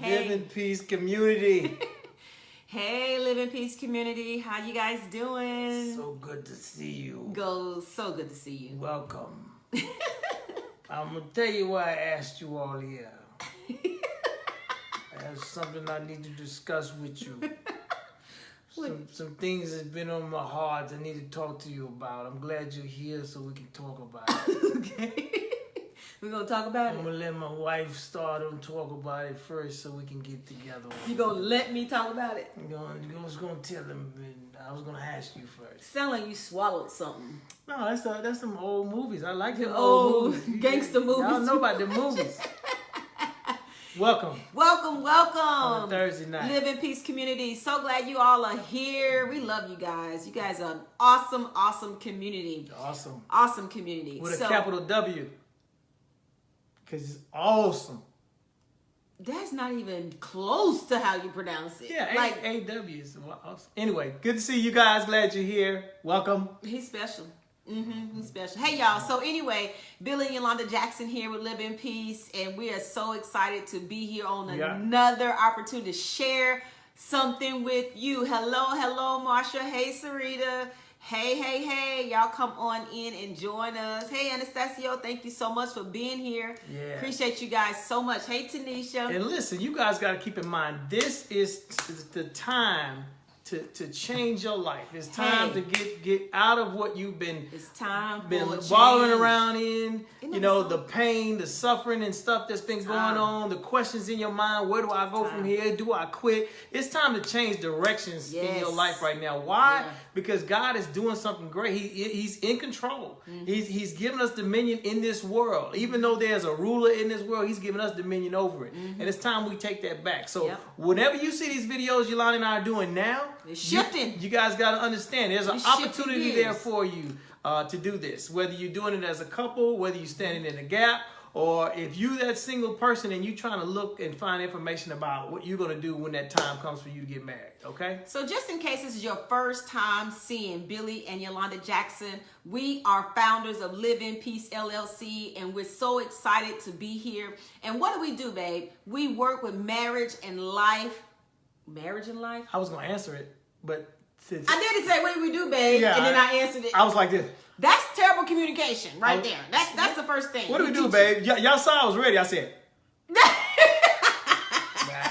Hey. Live in Peace community. Hey, Live in Peace community. How you guys doing? So good to see you. So good to see you. Welcome. I'm going to tell you why I asked you all here. I have something I need to discuss with you. Some things that's been on my heart I need to talk to you about. I'm glad you're here so we can talk about it. Okay. We're going to talk about it? I'm going to let my wife start and talk about it first so we can get together. You going to let me talk about it? I was going to tell them, I was going to ask you first. Sound like you swallowed something. No, that's some old movies. I like them old movies. Gangster movies. Y'all know about the movies. Welcome. Welcome. On a Thursday night. Live in Peace community. So glad you all are here. We love you guys. You guys are an awesome community. Awesome community. With a capital W. Because it's awesome. That's not even close to how you pronounce it. Yeah, like A-W is awesome. Anyway, good to see you guys. Glad you're here. Welcome. He's special. He's special. Hey, y'all. So anyway, Billy and Yolanda Jackson here with Live in Peace. And we are so excited to be here on another opportunity to share something with you. Hello, Marsha. Hey, Sarita. Hey. Y'all come on in and join us. Hey, Anastasio. Thank you so much for being here. Yeah. Appreciate you guys so much. Hey, Tanisha. And listen, you guys got to keep in mind, this is the time to change your life. It's time to get out of what you've been wallowing around in. You know, the pain, the suffering and stuff that's been going on, the questions in your mind. Where do I go from here? Do I quit? It's time to change directions in your life right now. Why? Because God is doing something great. He's in control. He's giving us dominion in this world. Even though there's a ruler in this world, he's giving us dominion over it. And it's time we take that back. So whenever you see these videos Yolanda and I are doing now, it's shifting. You guys got to understand there's an opportunity there for you to do this. Whether you're doing it as a couple, whether you're standing in a gap, or if you that single person and you trying to look and find information about what you're going to do when that time comes for you to get married, okay? So just in case this is your first time seeing Billy and Yolanda Jackson, we are founders of Live in Peace LLC, and we're so excited to be here. And what do, babe? We work with marriage and life. Marriage and life? I was going to answer it, but... I didn't say, what do we do, babe? And then I answered it. I was like this. That's terrible communication right there. That's the first thing. What do we do, babe? Y'all saw I was ready. I said.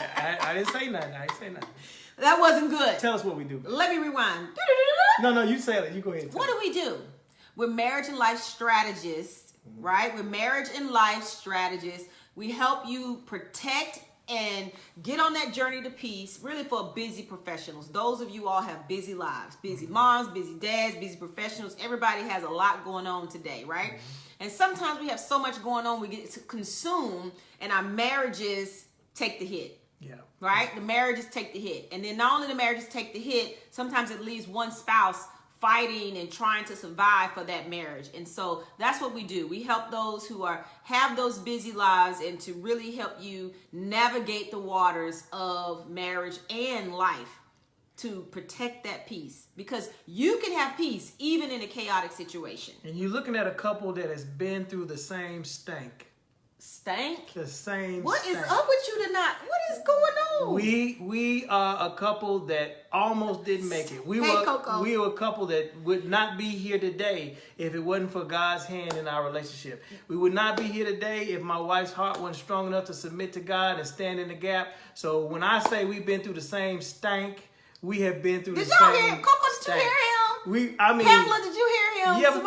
I didn't say nothing. That wasn't good. Tell us what we do. Let me rewind. No, you say it. You go ahead. What do we do? We're marriage and life strategists, right? We're marriage and life strategists. We help you protect and get on that journey to peace, really for busy professionals. Those of you all have busy lives, busy moms, busy dads, busy professionals. Everybody has a lot going on today, right? And sometimes we have so much going on, we get to consume, and our marriages take the hit. Yeah. Right? The marriages take the hit. And then not only the marriages take the hit, sometimes it leaves one spouse fighting and trying to survive for that marriage. And so that's what we do. We help those who have those busy lives and to really help you navigate the waters of marriage and life to protect that peace, because you can have peace even in a chaotic situation. And you're looking at a couple that has been through the same stank. The same What stank. Is up with you tonight? What is going on? We are a couple that almost didn't make it. We were a couple that would not be here today if it wasn't for God's hand in our relationship. We would not be here today if my wife's heart wasn't strong enough to submit to God and stand in the gap. So when I say we've been through the same stank, we have been through the same stank. Did y'all hear Coco? Did you hear him? Pamela, did you hear him? You ever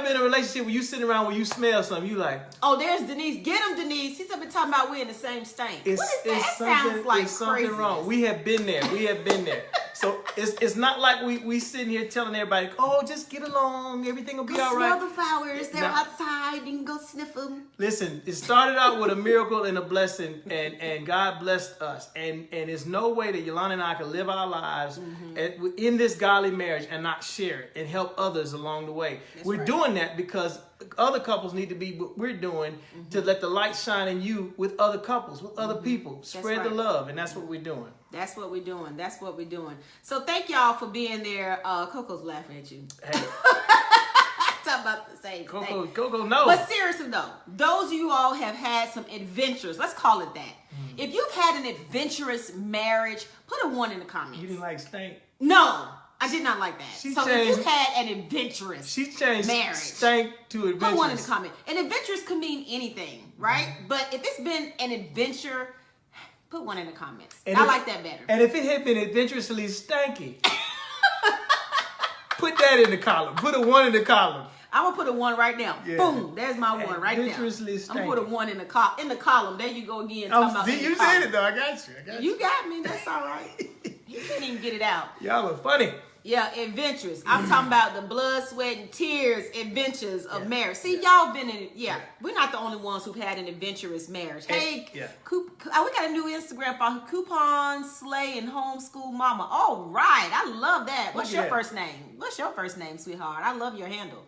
been in a relationship where you sitting around where you smell something, you like, oh, there's Denise. Get him, Denise. He's been talking about we're in the same stank. What is that? That sounds like something wrong. We have been there. So it's not like we sitting here telling everybody, oh, just get along. Everything will be all right. Smell the flowers. They're outside. You can go sniff them. Listen, it started out with a miracle and a blessing, and God blessed us. And there's no way that Yolanda and I can live our lives in this godly marriage and not share it and help others along the way. We're doing that because other couples need to be what we're doing to let the light shine in you with other couples, with other people. Spread the love, and that's what we're doing. That's what we're doing. So thank y'all for being there. Coco's laughing at you. Hey. Talk about the same thing. Coco, no. But seriously though, those of you all have had some adventures. Let's call it that. If you've had an adventurous marriage, put a 1 in the comments. You didn't like stank? No, I did not like that. So if you had an adventurous she changed marriage, stank to adventurous. put 1 in the comment. And adventurous could mean anything, right? But if it's been an adventure, put 1 in the comments. I like that better. And if it had been adventurously stanky, put that in the column. Put a 1 in the column. I'm gonna put a 1 right now. Yeah. Boom, there's my 1 right there. Adventurously stanky. I'm gonna put a 1 in the column. There you go again. You said it though. I got you. You got me. That's all right. You couldn't even get it out. Y'all are funny. Yeah, adventurous. I'm talking about the blood, sweat, and tears adventures of marriage. See, y'all been in. We're not the only ones who've had an adventurous marriage. Hey, we got a new Instagram for Coupon Slay and Homeschool Mama. All right, I love that. What's your first name? What's your first name, sweetheart? I love your handle.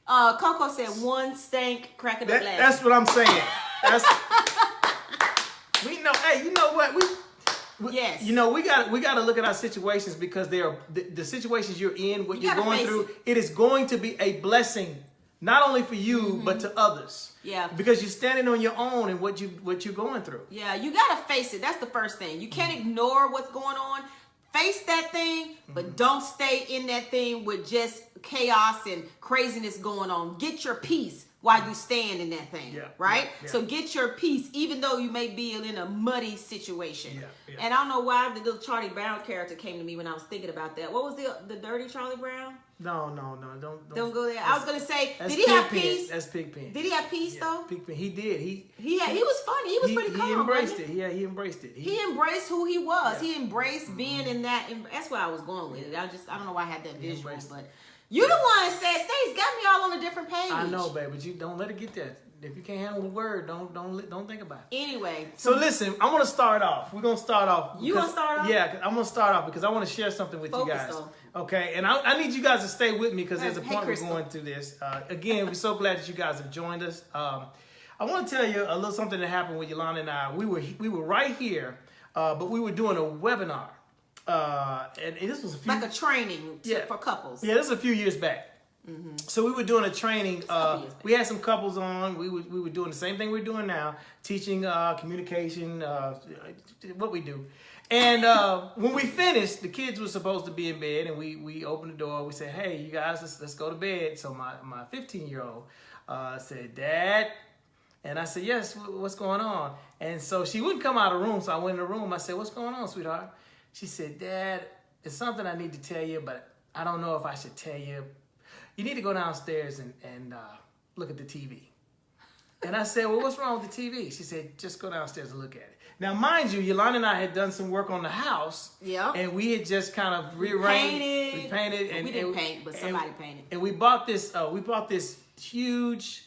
Coco said 1 stank cracking up laughing. That's what I'm saying. We know. Hey, you know what? Yes. You know, we got to look at our situations because they are the situations you're in, what you're going through. It is going to be a blessing, not only for you but to others. Yeah. Because you're standing on your own and what you're going through. Yeah, you got to face it. That's the first thing. You can't ignore what's going on. Face that thing, but don't stay in that thing with just chaos and craziness going on. Get your peace while you stand in that thing, right? Yeah. So get your peace, even though you may be in a muddy situation. Yeah. And I don't know why the little Charlie Brown character came to me when I was thinking about that. What was the dirty Charlie Brown? No, don't go there. I was gonna say, did he have peace? That's Pigpen. Did he have peace though? Pigpen, he did. He was funny. He was pretty calm. He embraced it. Yeah, he embraced it. He embraced who he was. Yeah. He embraced being in that. That's where I was going with it. I don't know why I had that visual, but you the one that said, Stace got me all on a different page. I know, babe, but you don't let it get that. If you can't handle the word, don't think about it. Anyway. So listen, I'm gonna start off. We're gonna start off. You gonna start off? Yeah, I'm gonna start off because I want to share something with you guys. Okay, and I need you guys to stay with me because there's a point we're going through this. Again, we're so glad that you guys have joined us. I want to tell you a little something that happened with Yolanda and I. We were right here, but we were doing a webinar, and this was like a training for couples. Yeah, this was a few years back. Mm-hmm. So we were doing a training. We had some couples on. We were doing the same thing we're doing now, teaching communication, what we do. And when we finished, the kids were supposed to be in bed, and we opened the door. We said, "Hey, you guys, let's go to bed." So my 15-year-old said, "Dad," and I said, "Yes, what's going on?" And so she wouldn't come out of the room. So I went in the room. I said, "What's going on, sweetheart?" She said, "Dad, it's something I need to tell you, but I don't know if I should tell you. You need to go downstairs and look at the TV." And I said, "Well, what's wrong with the TV?" She said, "Just go downstairs and look at it." Now, mind you, Yolanda and I had done some work on the house. Yeah. And we had just kind of repainted. We didn't paint, but somebody painted. And we bought this huge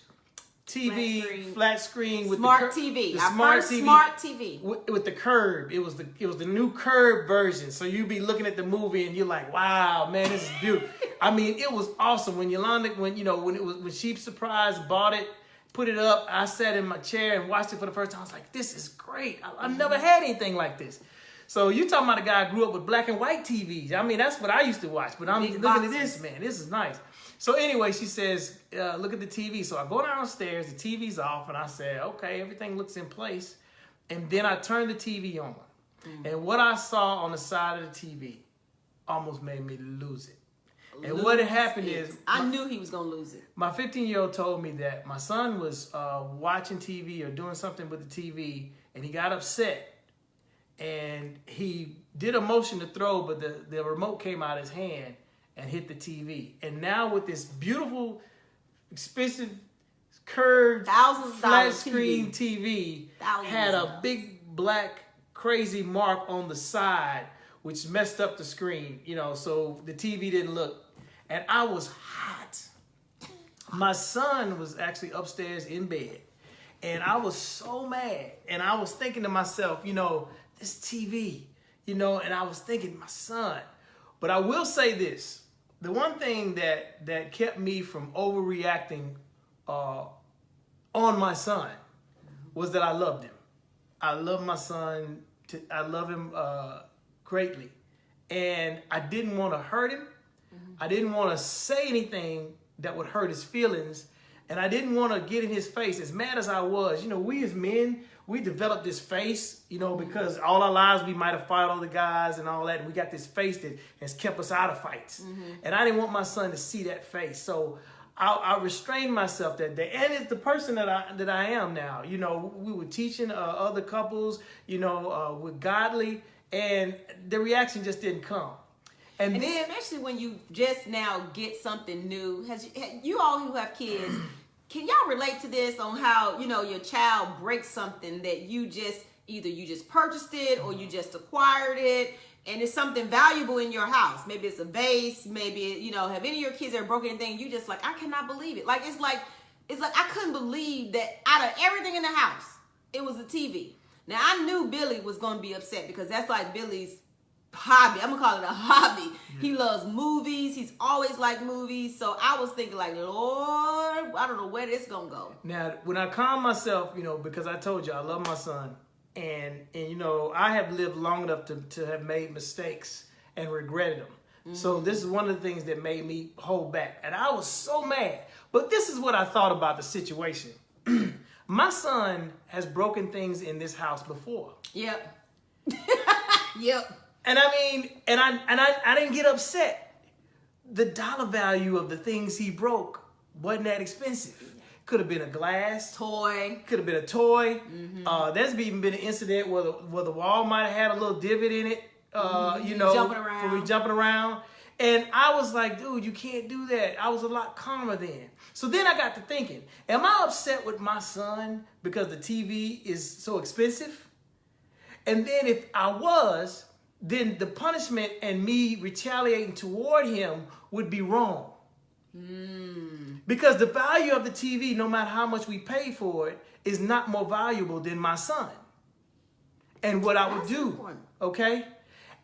TV, flat screen with smart TV. The smart TV. With the curve. It was the new curved version. So you'd be looking at the movie and you're like, "Wow, man, this is beautiful." I mean, it was awesome. When Yolanda, when she surprised, bought it, put it up, I sat in my chair and watched it for the first time. I was like, "This is great. I've never had anything like this." So you talking about a guy who grew up with black and white TVs. I mean, that's what I used to watch. But I'm looking at this, man. This is nice. So anyway, she says, "Look at the TV." So I go downstairs, the TV's off, and I said, "Okay, everything looks in place." And then I turned the TV on. And what I saw on the side of the TV almost made me lose it. And what had happened is... I knew he was going to lose it. My 15-year-old told me that my son was watching TV or doing something with the TV, and he got upset. And he did a motion to throw, but the remote came out of his hand and hit the TV. And now with this beautiful, expensive, curved, flat screen TV had a big, black, crazy mark on the side, which messed up the screen, so the TV didn't look. And I was hot. My son was actually upstairs in bed. And I was so mad. And I was thinking to myself, this TV, and I was thinking, my son. But I will say this. The one thing that kept me from overreacting on my son was that I loved him. I love my son. I love him greatly. And I didn't want to hurt him. I didn't want to say anything that would hurt his feelings. And I didn't want to get in his face. As mad as I was, we as men, we developed this face, because all our lives we might have fought other guys and all that. And we got this face that has kept us out of fights. And I didn't want my son to see that face. So I restrained myself that day. And it's the person that I am now. We were teaching other couples, with godly, and the reaction just didn't come. And then, especially when you just now get something new, you all who have kids, can y'all relate to this on how, your child breaks something that you just purchased it or you just acquired it, and it's something valuable in your house. Maybe it's a vase, maybe, have any of your kids ever broken anything, you just like, I cannot believe it. It's like I couldn't believe that out of everything in the house, it was a TV. Now I knew Billy was going to be upset because that's like Billy's hobby. I'm gonna call it a hobby. Yeah. He loves movies. He's always liked movies. So I was thinking like, Lord, I don't know where this gonna go. Now, when I calm myself, because I told you I love my son, and I have lived long enough to have made mistakes and regretted them. So this is one of the things that made me hold back, and I was so mad. But this is what I thought about the situation. My son has broken things in this house before. Yep. Yep. And I didn't get upset. The dollar value of the things he broke wasn't that expensive. Could have been a glass toy. Could have been a toy. There's even been an incident where the wall might have had a little divot in it. Jumping around. And I was like, dude, you can't do that. I was a lot calmer then. So then I got to thinking, am I upset with my son because the TV is so expensive? And then if I was, then the punishment and me retaliating toward him would be wrong. Because the value of the TV, no matter how much we pay for it, is not more valuable than my son. And what I would do, okay?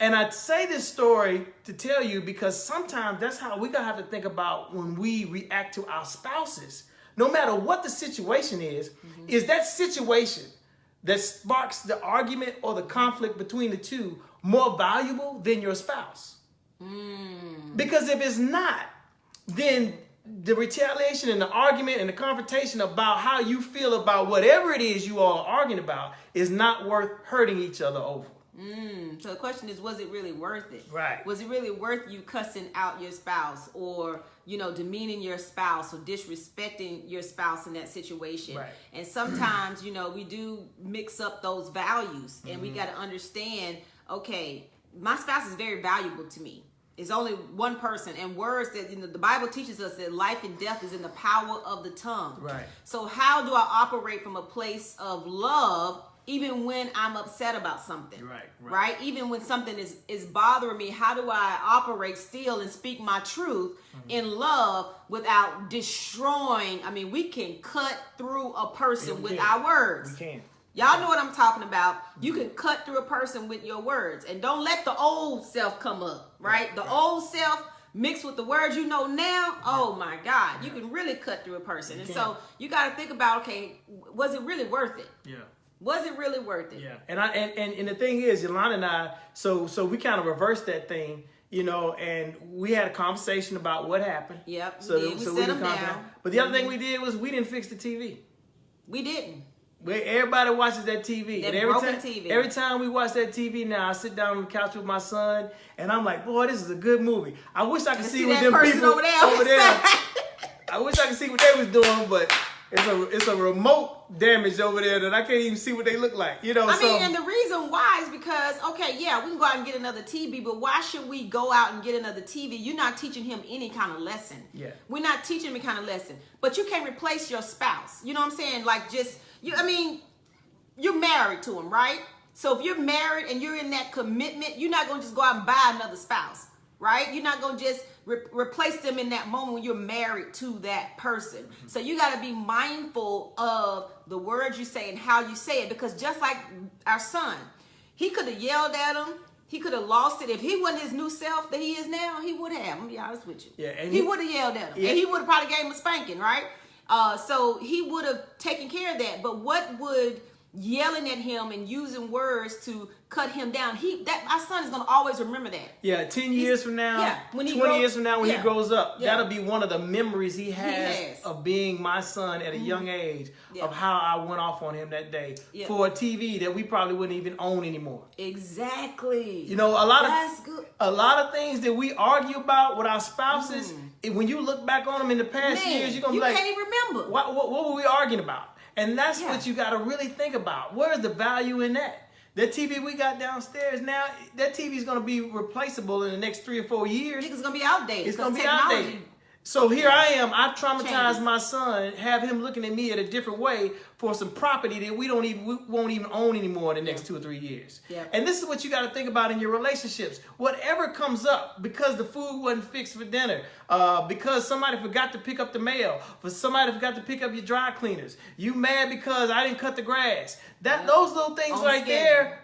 And I say this story to tell you because sometimes that's how we're going to have to think about when we react to our spouses. No matter what the situation is that situation that sparks the argument or the conflict between the two more valuable than your spouse? Because if it's not, then the retaliation and the argument and the confrontation about how you feel about whatever it is you all are arguing about is not worth hurting each other over. So the question is, was it really worth it? Right. Was it really worth you cussing out your spouse or, demeaning your spouse or disrespecting your spouse in that situation? Right. And sometimes, we do mix up those values and we got to understand, okay, my spouse is very valuable to me. It's only one person, and words that the Bible teaches us that life and death is in the power of the tongue. Right. So how do I operate from a place of love even when I'm upset about something? Right? Even when something is bothering me, how do I operate still and speak my truth in love without destroying? I mean, we can cut through a person with our words. We can. Y'all know what I'm talking about. You can cut through a person with your words. And don't let the old self come up, right? The old self mixed with the words you know now, oh my God, you can really cut through a person. And so you got to think about, okay, was it really worth it? Yeah. Was it really worth it? Yeah. And the thing is, Yolanda and I, so we kind of reversed that thing, and we had a conversation about what happened. Yep. So we set them down. But the other thing we did was we didn't fix the TV. We didn't. Everybody watches that TV. That and broken TV. Every time we watch that TV now, I sit down on the couch with my son, and I'm like, boy, this is a good movie. I wish I could see what them people over there. I wish I could see what they was doing, but it's a remote damage over there that I can't even see what they look like. I mean, and the reason why is because, okay, yeah, we can go out and get another TV, but why should we go out and get another TV? You're not teaching him any kind of lesson. Yeah. We're not teaching him any kind of lesson. But you can't replace your spouse. You know what I'm saying? Like you're married to him, right? So if you're married and you're in that commitment, you're not going to just go out and buy another spouse, right? You're not going to just replace them in that moment when you're married to that person. So you got to be mindful of the words you say and how you say it, because just like our son, he could have yelled at him. He could have lost it. If he wasn't his new self that he is now, he would have. I'm going to be honest with you. Yeah, and he would have yelled at him. Yeah. And he would have probably gave him a spanking, right? So he would have taken care of that. But what would yelling at him and using words to cut him down, our son is going to always remember that. Yeah, 10 years from now, when 20 years from now when he grows up, Yeah. that'll be one of the memories he has of being my son at a young age, of how I went off on him that day for a TV that we probably wouldn't even own anymore. Exactly. You know, a lot of things that we argue about with our spouses, when you look back on them in the past years, you're going to be like, can't even remember. What were we arguing about? And that's what you got to really think about. Where's the value in that? That TV we got downstairs now, that TV is going to be replaceable in the next 3 or 4 years. It's going to be outdated. It's going to be outdated. So here I am. I've traumatized my son, have him looking at me in a different way for some property that we won't even own anymore in the next 2 or 3 years. Yeah. And this is what you got to think about in your relationships. Whatever comes up, because the food wasn't fixed for dinner, because somebody forgot to pick up the mail, for somebody forgot to pick up your dry cleaners, you mad because I didn't cut the grass. Those little things right there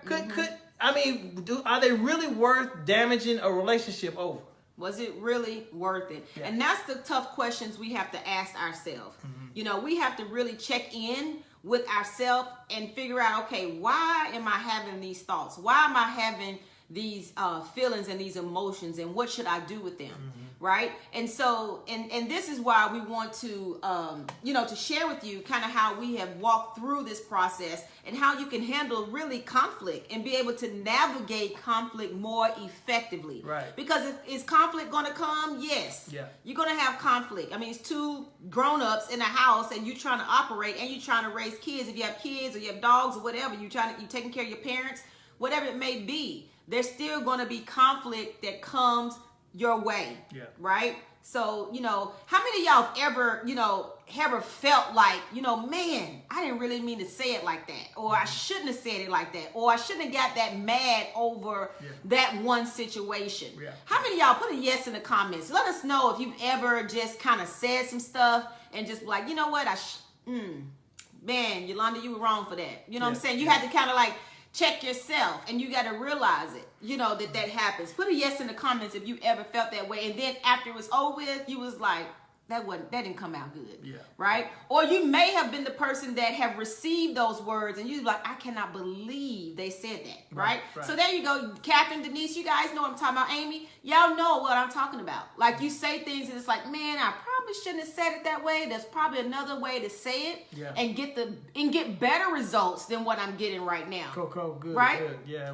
are they really worth damaging a relationship over? Was it really worth it? Yeah. And that's the tough questions we have to ask ourselves. You know, we have to really check in with ourselves and figure out, okay, why am I having these thoughts? Why am I having these feelings and these emotions, and what should I do with them? Right? And so, and this is why we want to, to share with you kind of how we have walked through this process and how you can handle really conflict and be able to navigate conflict more effectively. Right. Because is conflict going to come? Yes. Yeah. You're going to have conflict. I mean, it's two grown-ups in a house and you're trying to operate and you're trying to raise kids. If you have kids or you have dogs or whatever, you're taking care of your parents, whatever it may be, there's still going to be conflict that comes your way. Yeah. Right? So, how many of y'all have ever felt like, man, I didn't really mean to say it like that, or I shouldn't have said it like that, or I shouldn't have got that mad over that one situation. Yeah. How many of y'all, put a yes in the comments. Let us know if you've ever just kind of said some stuff and just be like, you know what, man, Yolanda, you were wrong for that. You know what I'm saying? You had to kind of like check yourself, and you got to realize it, that happens. Put a yes in the comments if you ever felt that way, and then after it was over with, you was like, that didn't come out good. Yeah. Right? Or you may have been the person that have received those words and you're like, I cannot believe they said that. Right? So there you go. Catherine, Denise, you guys know what I'm talking about. Amy, y'all know what I'm talking about. Like, you say things and it's like, man, I probably shouldn't have said it that way. There's probably another way to say it and get better results than what I'm getting right now. Cool, good. Right? Good. Yeah.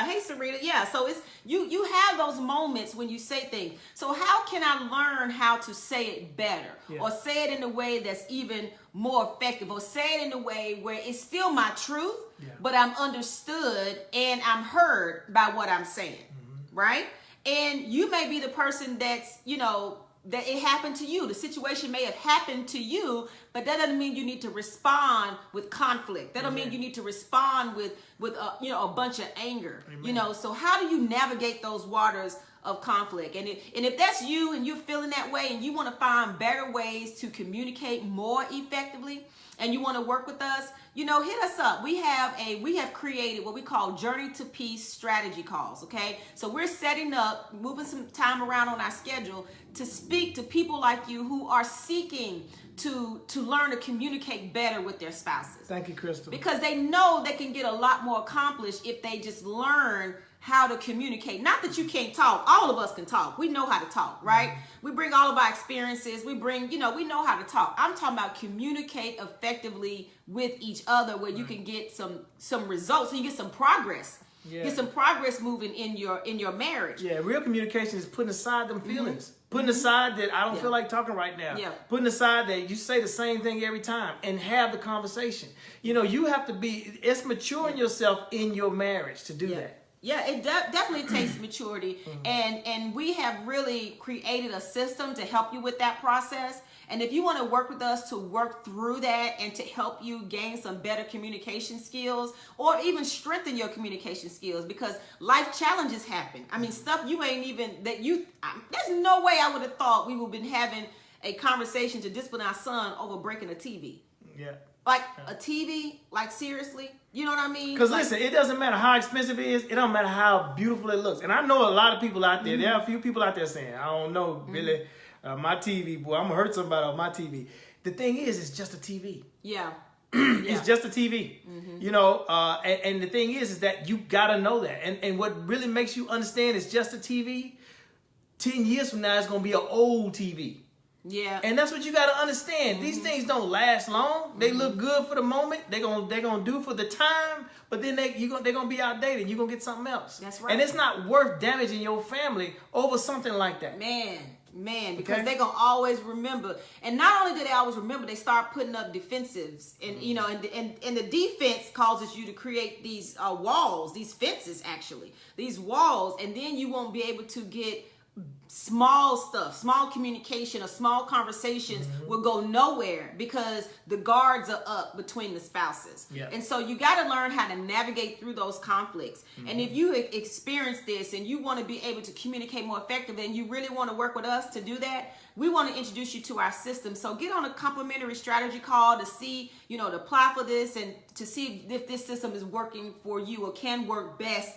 Hey, Sarita. Yeah. So it's you have those moments when you say things. So how can I learn how to say it better, or say it in a way that's even more effective, or say it in a way where it's still my truth, but I'm understood and I'm heard by what I'm saying, right? And you may be the person that's, that it happened to you. The situation may have happened to you, but that doesn't mean you need to respond with conflict. That don't mean you need to respond with a bunch of anger. Amen. So how do you navigate those waters of conflict? And if that's you and you're feeling that way and you want to find better ways to communicate more effectively and you want to work with us, hit us up. We have created what we call Journey to Peace strategy calls. Okay. So we're setting up, moving some time around on our schedule to speak to people like you who are seeking to learn to communicate better with their spouses. Thank you, Crystal. Because they know they can get a lot more accomplished if they just learn how to communicate. Not that you can't talk. All of us can talk. We know how to talk, right? We bring all of our experiences. We know how to talk. I'm talking about communicate effectively with each other where you can get some results, so you get some progress. Yeah. Get some progress moving in your marriage. Yeah, real communication is putting aside them feelings. Putting aside that I don't feel like talking right now. Yeah. Putting aside that you say the same thing every time and have the conversation. You have to it's maturing yourself in your marriage to do that. Yeah, it definitely takes maturity, and we have really created a system to help you with that process. And if you want to work with us to work through that and to help you gain some better communication skills, or even strengthen your communication skills, because life challenges happen. I mean, stuff you ain't even there's no way I would have thought we would have been having a conversation to discipline our son over breaking a TV. Yeah. Like a TV, like seriously, you know what I mean? Because listen, it doesn't matter how expensive it is. It don't matter how beautiful it looks. And I know a lot of people out there. There are a few people out there saying, I don't know, Billy, my TV, boy, I'm going to hurt somebody on my TV. The thing is, it's just a TV. Yeah. It's just a TV. You know, and the thing is that you gotta know that. And what really makes you understand it's just a TV, 10 years from now it's gonna be an old TV. Yeah. And that's what you gotta understand. These things don't last long. They look good for the moment. They're gonna do for the time, but then they're gonna be outdated. You're gonna get something else. That's right. And it's not worth damaging your family over something like that. Man, because they're gonna always remember. And not only do they always remember, they start putting up defensives. And you know, and the defense causes you to create these walls, these fences actually, these walls, and then you won't be able to get small stuff, small communication or small conversations will go nowhere because the guards are up between the spouses. And so you got to learn how to navigate through those conflicts. And if you experience this and you want to be able to communicate more effectively and you really want to work with us to do that, we want to introduce you to our system. So get on a complimentary strategy call to see, you know, to apply for this and to see if this system is working for you or can work best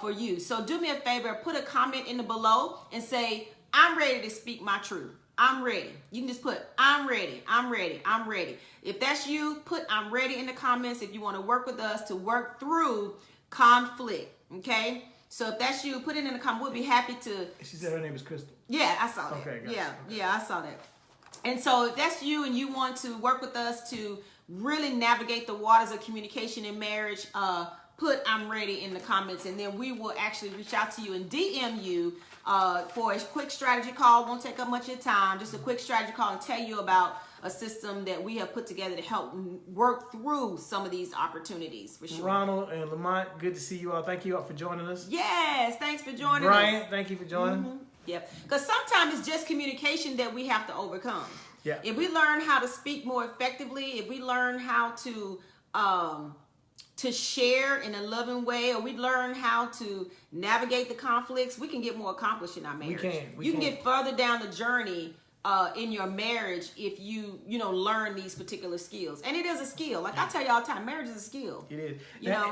for you. So do me a favor, put a comment in the below and say, I'm ready to speak my truth. I'm ready. You can just put, I'm ready, I'm ready, I'm ready. If that's you, put I'm ready in the comments if you want to work with us to work through conflict, okay? So if that's you, put it in the comments. We'll be happy to. She said her name is Crystal. Yeah, I saw that. Okay, gotcha. Yeah, I saw that. And so if that's you and you want to work with us to really navigate the waters of communication in marriage, put I'm ready in the comments, and then we will actually reach out to you and DM you for a quick strategy call. Won't take up much of your time, just a quick strategy call and tell you about a system that we have put together to help work through some of these opportunities for sure. Ronald and Lamont, good to see you all. Thank you all for joining us. Yes, thanks for joining us. Brian, thank you for joining. Yep, because sometimes it's just communication that we have to overcome. Yeah. If we learn how to speak more effectively, if we learn how to share in a loving way, or we learn how to navigate the conflicts, we can get more accomplished in our marriage. You can get further down the journey in your marriage if you learn these particular skills. And it is a skill. Like I tell you all the time, marriage is a skill. It is.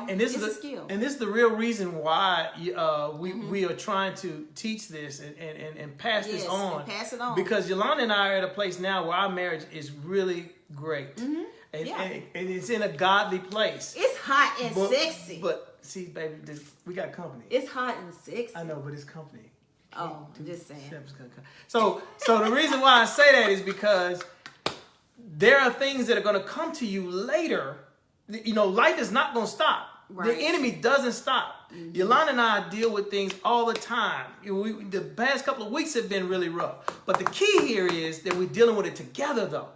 And this is a skill. And this is the real reason why we are trying to teach this and pass this on. And pass it on. Because Yolanda and I are at a place now where our marriage is really great. And it's in a godly place. It's hot and sexy. But see, baby, we got company. It's hot and sexy. I know, but it's company. Oh, I'm just saying. So the reason why I say that is because there are things that are going to come to you later. You know, life is not going to stop. Right. The enemy doesn't stop. Yolanda and I deal with things all the time. The past couple of weeks have been really rough. But the key here is that we're dealing with it together, though.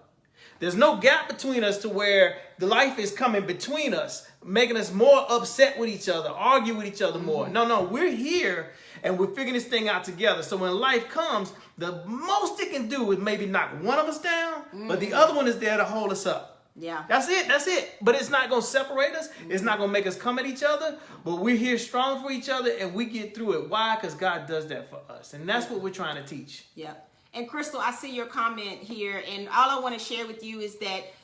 There's no gap between us to where the life is coming between us, making us more upset with each other, argue with each other more. No, we're here and we're figuring this thing out together. So when life comes, the most it can do is maybe knock one of us down, but the other one is there to hold us up. Yeah. That's it. But it's not going to separate us. It's not going to make us come at each other, but we're here strong for each other and we get through it. Why? Because God does that for us. And that's what we're trying to teach. Yeah. And Crystal, I see your comment here, and all I want to share with you is that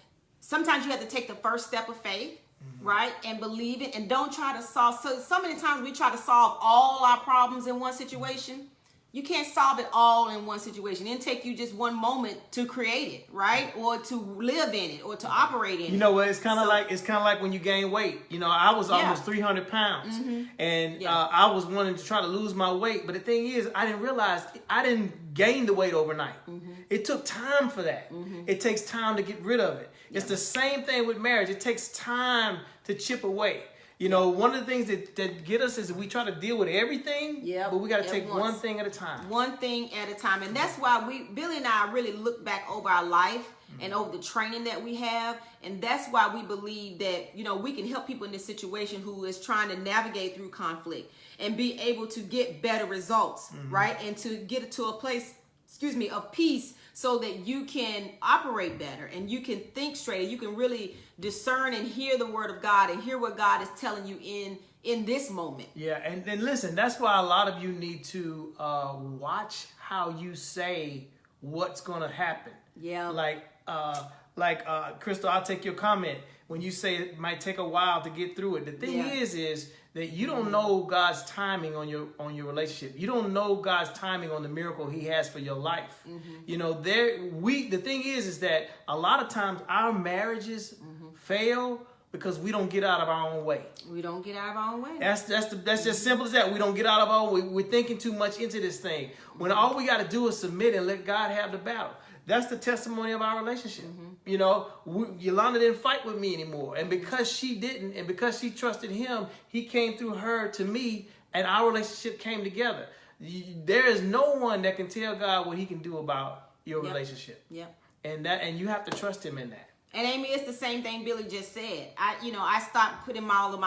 sometimes you have to take the first step of faith, right? And believe it, and don't try to solve. So many times we try to solve all our problems in one situation. You can't solve it all in one situation. It didn't take you just one moment to create it, right? Or to live in it, or to operate in it. You know what? It's kind of like when you gain weight. You know, I was almost 300 pounds, and I was wanting to try to lose my weight. But the thing is, I didn't realize I didn't gain the weight overnight. It took time for that. It takes time to get rid of it. It's the same thing with marriage. It takes time to chip away. You know, one of the things that get us is that we try to deal with everything, but we got to take one thing at a time. One thing at a time. And that's why Billy and I really look back over our life and over the training that we have. And that's why we believe that, we can help people in this situation who is trying to navigate through conflict and be able to get better results, right? And to get it to a place, of peace, so that you can operate better and you can think straight. You can really discern and hear the word of God and hear what God is telling you in this moment. Yeah, and listen, that's why a lot of you need to watch how you say what's going to happen. Yeah. Like Crystal, I'll take your comment. When you say it might take a while to get through it. The thing is that you don't know God's timing on your relationship. You don't know God's timing on the miracle He has for your life. The thing is that a lot of times our marriages fail because we don't get out of our own way. We don't get out of our own way. That's just simple as that. We don't get out of our own way. We're thinking too much into this thing. When all we got to do is submit and let God have the battle. That's the testimony of our relationship. You know, Yolanda didn't fight with me anymore. And because she didn't, and because she trusted him, he came through her to me, and our relationship came together. There is no one that can tell God what he can do about your relationship. Yep. And you have to trust him in that. And Amy, it's the same thing Billy just said. I stopped putting all of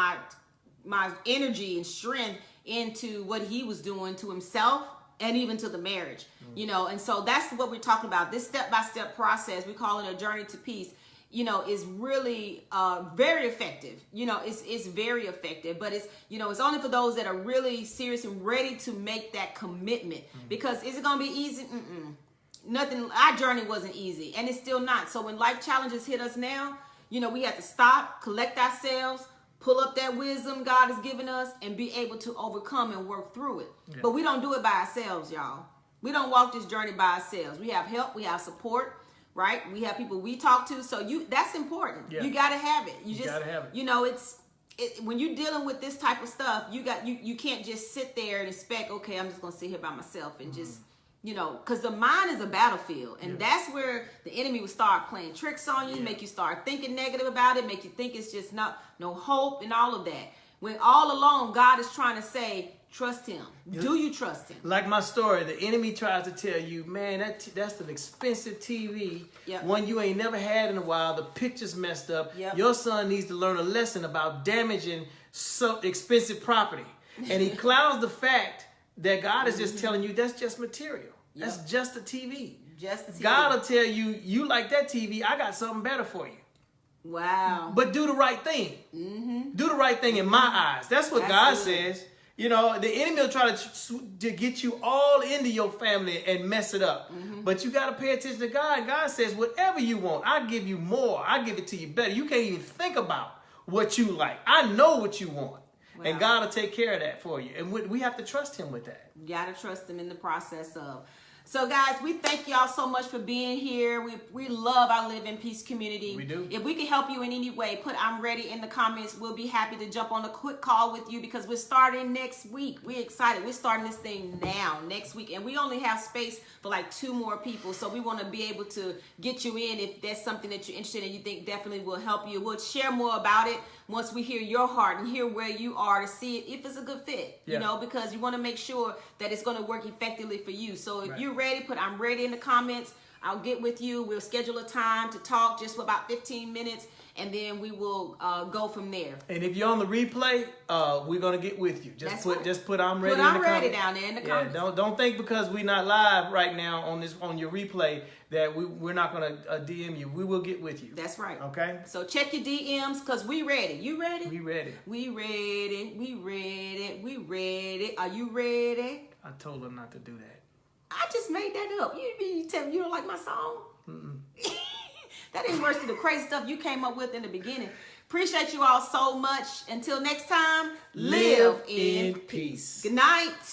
my energy and strength into what he was doing to himself and even to the marriage, you know. And so that's what we're talking about. This step-by-step process, we call it a journey to peace, you know, is really very effective. You know, it's very effective, but it's, you know, it's only for those that are really serious and ready to make that commitment. Because is it going to be easy? Nothing. Our journey wasn't easy, and it's still not. So when life challenges hit us now, you know, we have to stop, collect ourselves, pull up that wisdom God has given us, and be able to overcome and work through it. Yeah. But we don't do it by ourselves, y'all. We don't walk this journey by ourselves. We have help. We have support, right? We have people we talk to. So that's important. Yeah. You got to have it. You gotta have it. You know, when you're dealing with this type of stuff, you can't just sit there and expect, okay, I'm just going to sit here by myself and just, you know, because the mind is a battlefield, and that's where the enemy will start playing tricks on you, make you start thinking negative about it, make you think it's just no hope and all of that. When all along God is trying to say, trust him. Do you trust him? Like my story, the enemy tries to tell you, man, that's an expensive TV, one you ain't never had in a while. The picture's messed up. Your son needs to learn a lesson about damaging so expensive property. And he clouds the fact that God is just telling you that's just material. That's just a TV. Just a TV. God will tell you, you like that TV, I got something better for you. Wow. But do the right thing. Do the right thing in my eyes. That's what God says. You know, the enemy will try to get you all into your family and mess it up. But you got to pay attention to God. God says, whatever you want, I give you more. I give it to you better. You can't even think about what you like. I know what you want. Wow. And God will take care of that for you. And we have to trust him with that. You got to trust him in the process of. So guys, we thank y'all so much for being here. We love our Live in Peace community. We do. If we can help you in any way, put I'm ready in the comments. We'll be happy to jump on a quick call with you because we're starting next week. We're excited. We're starting this thing now, next week. And we only have space for like 2 more people. So we want to be able to get you in if that's something that you're interested in, you think definitely will help you. We'll share more about it once we hear your heart and hear where you are to see if it's a good fit, you know, because you want to make sure that it's going to work effectively for you. So if you're ready, put I'm ready in the comments. I'll get with you. We'll schedule a time to talk just for about 15 minutes, and then we will go from there. And if you're on the replay, we're going to get with you. Just put I'm ready in the comments. Put I'm ready down there in the comments. Don't think because we're not live right now on your replay that we're not going to DM you. We will get with you. That's right. Okay? So check your DMs because we ready. You ready? We ready. We ready. We ready. We ready. Are you ready? I told her not to do that. I just made that up. You tell me you don't like my song? That ain't worse than the crazy stuff you came up with in the beginning. Appreciate you all so much. Until next time, live in peace. Good night.